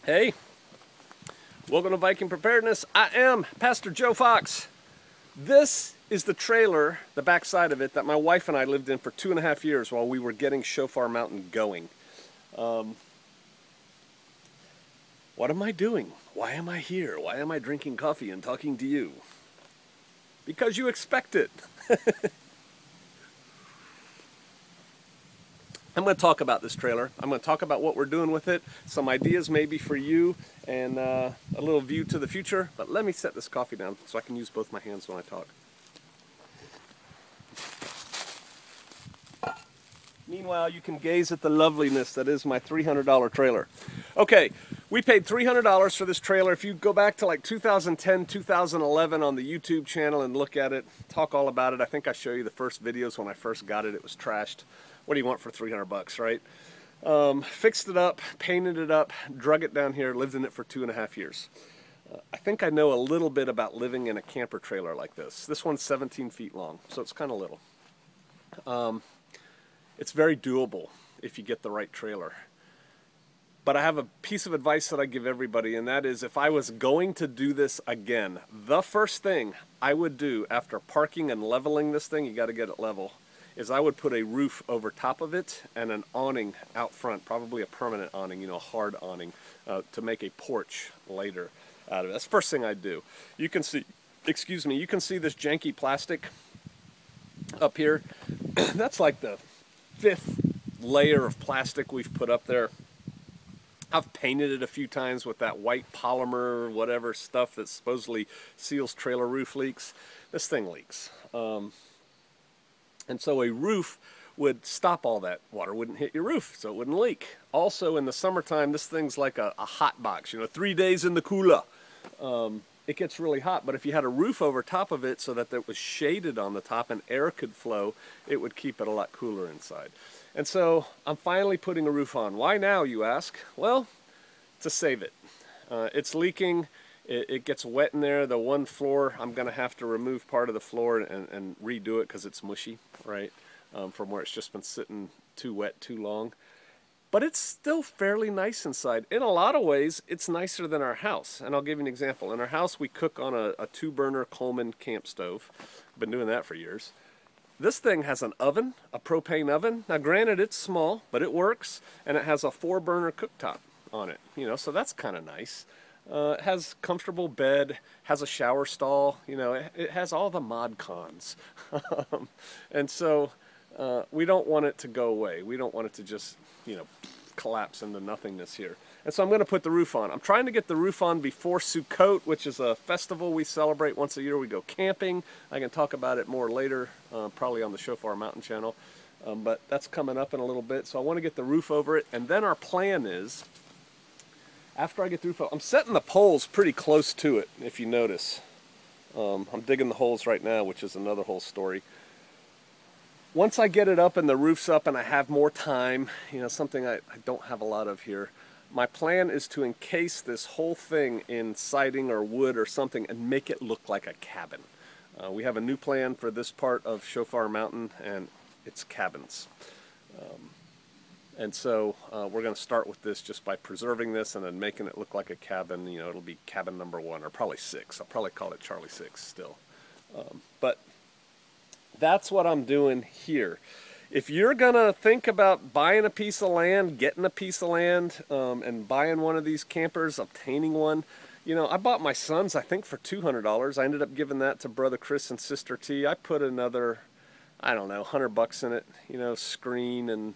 Hey, welcome to Viking Preparedness. I am Pastor Joe Fox. This is the trailer, the backside of it, that my wife and I lived in for 2.5 years while we were getting Shofar Mountain going. What am I doing? Why am I here? Why am I drinking coffee and talking to you? Because you expect it. I'm going to talk about this trailer. I'm going to talk about what we're doing with it, some ideas maybe for you, and a little view to the future. But let me set this coffee down so I can use both my hands when I talk. Meanwhile, you can gaze at the loveliness that is my $300 trailer. Okay, we paid $300 for this trailer. If you go back to like 2010, 2011 on the YouTube channel and look at it, talk all about it. I think I show you the first videos when I first got it. It was trashed. What do you want for 300 bucks, right? Fixed it up, painted it up, drug it down here, lived in it for 2.5 years. I think I know a little bit about living in a camper trailer like this. This one's 17 feet long, so it's kind of little. It's very doable if you get the right trailer. But I have a piece of advice that I give everybody, and that is if I was going to do this again, the first thing I would do after parking and leveling this thing, you got to get it level, is I would put a roof over top of it and an awning out front, probably a permanent awning, you know, a hard awning, to make a porch later out of it. That's the first thing I'd do. You can see, excuse me, you can see this janky plastic up here. That's like the 5th layer of plastic we've put up there. I've painted it a few times with that white polymer, whatever stuff that supposedly seals trailer roof leaks. This thing leaks. And so a roof would stop all that. Water wouldn't hit your roof, so it wouldn't leak. Also, in the summertime, this thing's like a hot box, you know, 3 days in the cooler. It gets really hot, but if you had a roof over top of it so that it was shaded on the top and air could flow, it would keep it a lot cooler inside. And so I'm finally putting a roof on. Why now, you ask? Well, to save it. It's leaking. It gets wet in there. The one floor, I'm going to have to remove part of the floor and redo it because it's mushy, right? From where it's just been sitting too wet too long. But it's still fairly nice inside. In a lot of ways, it's nicer than our house. And I'll give you an example. In our house, we cook on a 2-burner Coleman camp stove. Been doing that for years. This thing has an oven, a propane oven. Now, granted, it's small, but it works. And it has a 4-burner cooktop on it. You know, so that's kind of nice. It has comfortable bed, has a shower stall, you know, it has all the mod cons. And so we don't want it to go away. We don't want it to just, you know, collapse into nothingness here. And so I'm going to put the roof on. I'm trying to get the roof on before Sukkot, which is a festival we celebrate once a year. We go camping. I can talk about it more later, probably on the Shofar Mountain channel. But that's coming up in a little bit. So I want to get the roof over it. And then our plan is, after I get through, I'm setting the poles pretty close to it, if you notice. I'm digging the holes right now, which is another whole story. Once I get it up and the roof's up and I have more time, you know, something I don't have a lot of here, my plan is to encase this whole thing in siding or wood or something and make it look like a cabin. We have a new plan for this part of Shofar Mountain, and it's cabins. And so we're going to start with this just by preserving this and then making it look like a cabin. You know, it'll be cabin number 1 or probably 6. I'll probably call it Charlie 6 still. But that's what I'm doing here. If you're going to think about buying a piece of land, getting a piece of land, and buying one of these campers, obtaining one, you know, I bought my son's, I think, for $200. I ended up giving that to Brother Chris and Sister T. I put another, I don't know, $100 in it, you know, screen and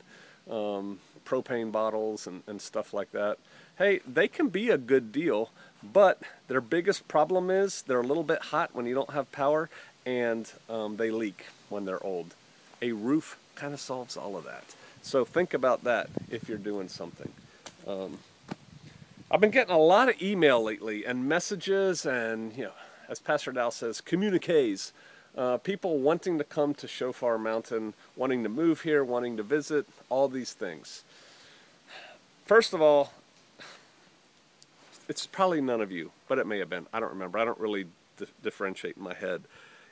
propane bottles and stuff like that. Hey, they can be a good deal, but their biggest problem is they're a little bit hot when you don't have power, and they leak when they're old. A roof kind of solves all of that. So think about that if you're doing something. I've been getting a lot of email lately and messages and, you know, as Pastor Dow says, communiques. People wanting to come to Shofar Mountain, wanting to move here, wanting to visit, all these things. First of all, it's probably none of you, but it may have been. I don't remember. I don't really differentiate in my head.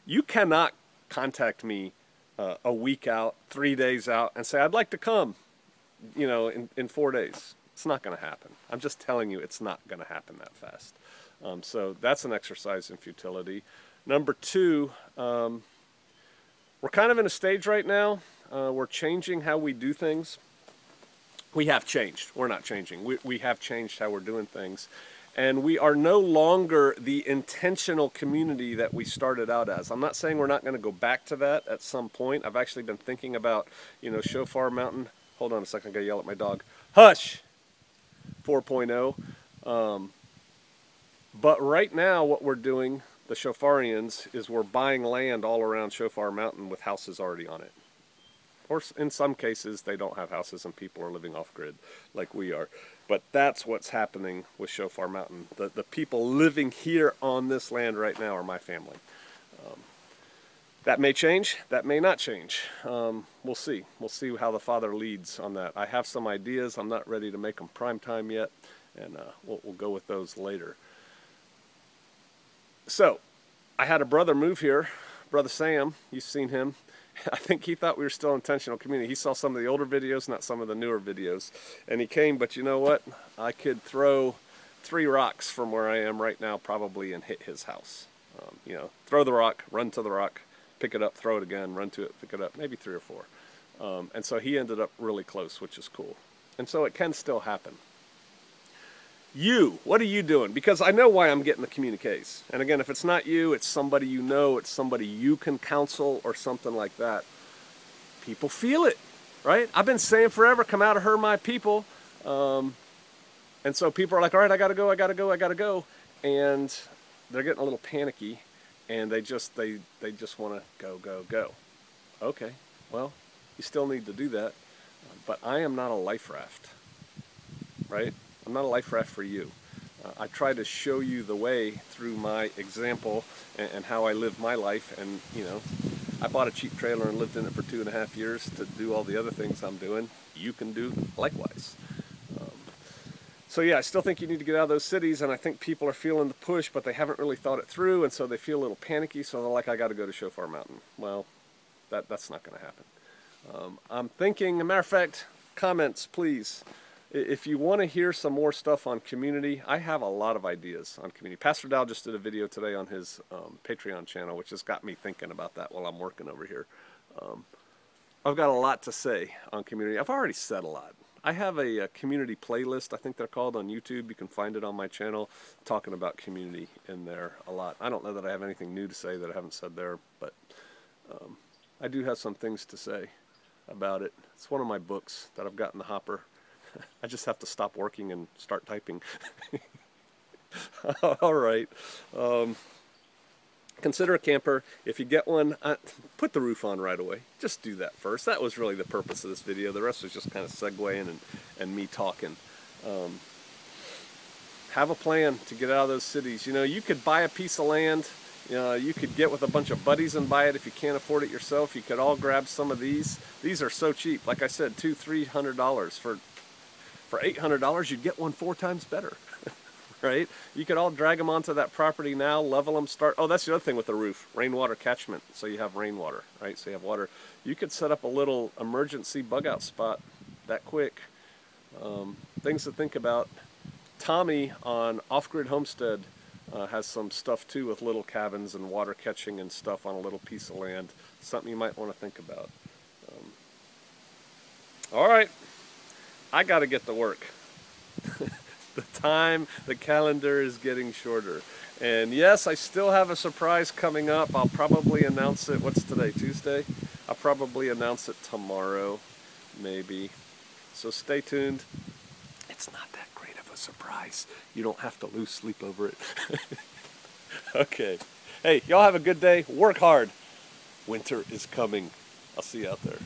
You cannot contact me a week out, 3 days out, and say, I'd like to come, you know, in 4 days. It's not going to happen. I'm just telling you, it's not going to happen that fast. So that's an exercise in futility. Number two, we're kind of in a stage right now. We're changing how we do things. We have changed. We're not changing. We have changed how we're doing things. And we are no longer the intentional community that we started out as. I'm not saying we're not going to go back to that at some point. I've actually been thinking about, Shofar Mountain. Hold on a second, I got to yell at my dog. Hush! 4.0. But right now what we're doing, the Shofarians, is we're buying land all around Shofar Mountain with houses already on it. Or in some cases, they don't have houses and people are living off-grid like we are. But that's what's happening with Shofar Mountain. The people living here on this land right now are my family. That may change. That may not change. We'll see. We'll see how the Father leads on that. I have some ideas. I'm not ready to make them prime time yet. And we'll go with those later. So, I had a brother move here. Brother Sam, you've seen him. I think he thought we were still intentional community. He saw some of the older videos, not some of the newer videos. And he came, but you know what? I could throw 3 rocks from where I am right now probably and hit his house. Throw the rock, run to the rock, pick it up, throw it again, run to it, pick it up, maybe 3 or 4. And so he ended up really close, which is cool. And so it can still happen. You, what are you doing? Because I know why I'm getting the communiques. And again, if it's not you, it's somebody you know, it's somebody you can counsel or something like that. People feel it, right? I've been saying forever, come out of her, my people. And so people are like, all right, I gotta go. And they're getting a little panicky and they just want to go. Okay, well, you still need to do that. But I am not a life raft, right? I'm not a life raft for you. I try to show you the way through my example and how I live my life. And, I bought a cheap trailer and lived in it for 2.5 years to do all the other things I'm doing. You can do likewise. So yeah, I still think you need to get out of those cities, and I think people are feeling the push, but they haven't really thought it through, and so they feel a little panicky, so they're like, I got to go to Shofar Mountain. Well, that's not going to happen. I'm thinking, as a matter of fact, comments, please. If you want to hear some more stuff on community, I have a lot of ideas on community. Pastor Dow just did a video today on his Patreon channel, which has got me thinking about that while I'm working over here. I've got a lot to say on community. I've already said a lot. I have a community playlist, I think they're called, on YouTube. You can find it on my channel, talking about community in there a lot. I don't know that I have anything new to say that I haven't said there, but I do have some things to say about it. It's one of my books that I've got in the hopper. I just have to stop working and start typing. All right. Consider a camper. If you get one, put the roof on right away. Just do that first. That was really the purpose of this video. The rest was just kind of segueing and me talking. Have a plan to get out of those cities. You could buy a piece of land. You could get with a bunch of buddies and buy it if you can't afford it yourself. You could all grab some of these. These are so cheap. Like I said, $200-300 for $800, you'd get one 4 times better, right? You could all drag them onto that property now, level them, oh, that's the other thing with the roof, rainwater catchment, so you have rainwater, right? So you have water. You could set up a little emergency bug out spot that quick. Things to think about. Tommy on Off-Grid Homestead has some stuff too with little cabins and water catching and stuff on a little piece of land. Something you might want to think about. All right. I got to get to work. The calendar is getting shorter. And yes, I still have a surprise coming up. I'll probably announce it, what's today, Tuesday? I'll probably announce it tomorrow, maybe. So stay tuned. It's not that great of a surprise. You don't have to lose sleep over it. Okay. Hey, y'all have a good day. Work hard. Winter is coming. I'll see you out there.